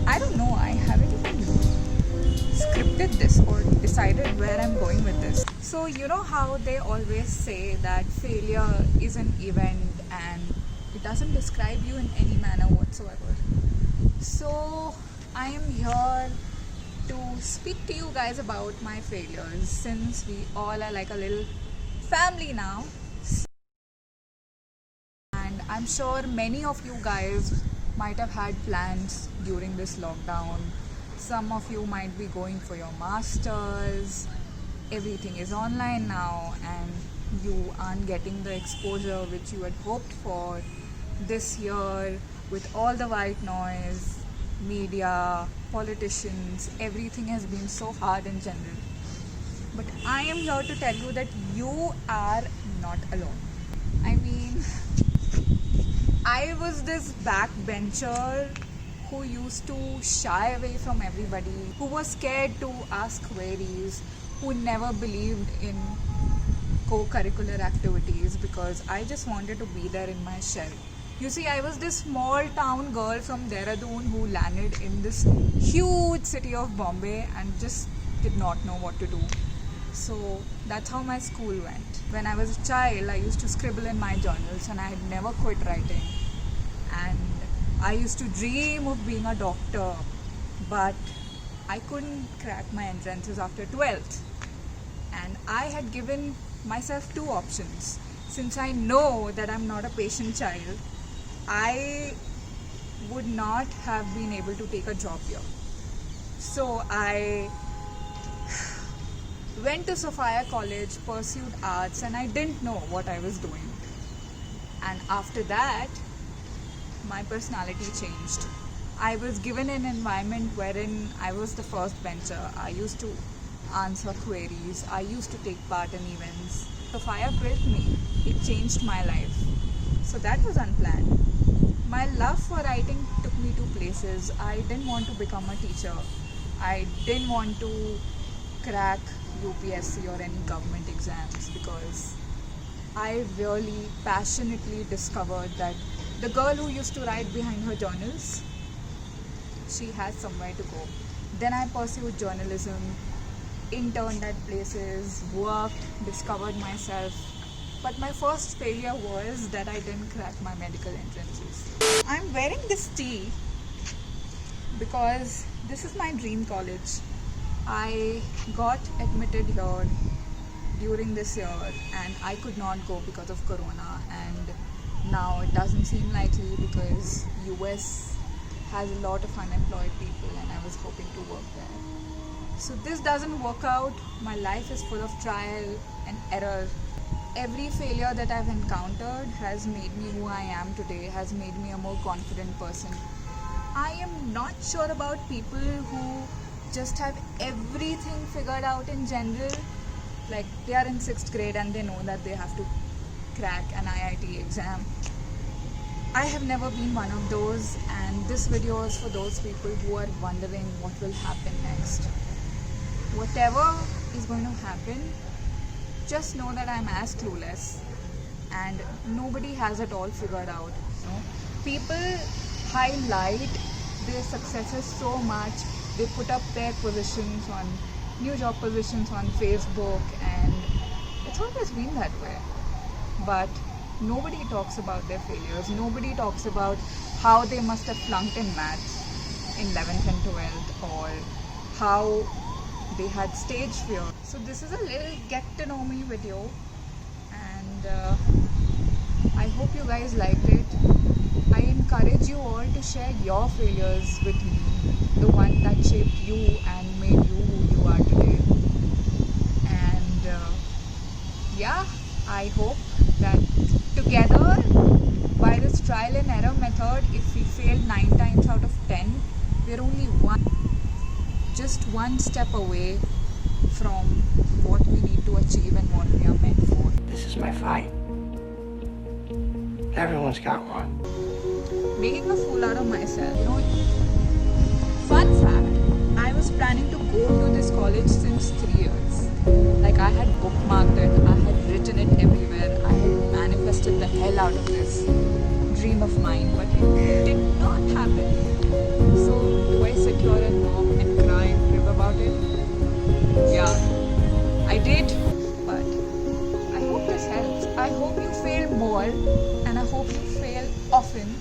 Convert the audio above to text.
I don't know, I haven't even scripted this or decided where I'm going with this. So, you know how they always say that failure is an event and it doesn't describe you in any manner whatsoever. So, I am here to speak to you guys about my failures since we all are like a little family now. And I'm sure many of you guys might have had plans during this lockdown. Some of you might be going for your masters. Everything is online now and you aren't getting the exposure which you had hoped for this year with all the white noise, media, politicians. Everything has been so hard in general. But I am here to tell you that you are not alone. I mean, I was this backbencher who used to shy away from everybody, who was scared to ask queries, who never believed in co-curricular activities because I just wanted to be there in my shell. You see, I was this small town girl from Dehradun who landed in this huge city of Bombay and just did not know what to do. So that's how my school went. When I was a child, I used to scribble in my journals and I had never quit writing. And I used to dream of being a doctor, but I couldn't crack my entrances after 12th. And I had given myself two options. Since I know that I'm not a patient child, I would not have been able to take a job here. So I went to Sophia College, pursued arts, and I didn't know what I was doing. And after that, my personality changed. I was given an environment wherein I was the first bencher. I used to answer queries. I used to take part in events. Sophia built me. It changed my life. So that was unplanned. My love for writing took me to places. I didn't want to become a teacher. I didn't want to crack UPSC or any government exams because I really passionately discovered that the girl who used to write behind her journals, she has somewhere to go. Then I pursued journalism, interned at places, worked, discovered myself. But my first failure was that I didn't crack my medical entrances. I'm wearing this tee because this is my dream college. I got admitted here during this year and I could not go because of Corona, and now it doesn't seem likely because US has a lot of unemployed people and I was hoping to work there. So this doesn't work out. My life is full of trial and error. Every failure that I've encountered has made me who I am today, has made me a more confident person. I am not sure about people who just have everything figured out in general. Like they are in 6th grade and they know that they have to crack an IIT exam. I have never been one of those, and this video is for those people who are wondering what will happen next. Whatever is going to happen, just know that I'm as clueless and nobody has it all figured out. You know? People highlight their successes so much. They put up their positions on new job positions on Facebook, and it's always been that way. But nobody talks about their failures. Nobody talks about how they must have flunked in maths in 11th and 12th, or how they had stage fear. So this is a little get to know me video, and I hope you guys liked it. I encourage you all to share your failures with me, the one that shaped you and made you who you are today. And yeah, I hope that together, by this trial and error method, if we fail 9 times out of 10, we're only just one step away from what we need to achieve and what we are meant for. This is my fight. Everyone's got one. Making a fool out of myself. You know, fun fact, I was planning to go to this college since 3 years. Like I had bookmarked it, I had written it everywhere, I had manifested the hell out of this dream of mine, but it did not happen. So do I did, but I hope this helps. I hope you fail more and I hope you fail often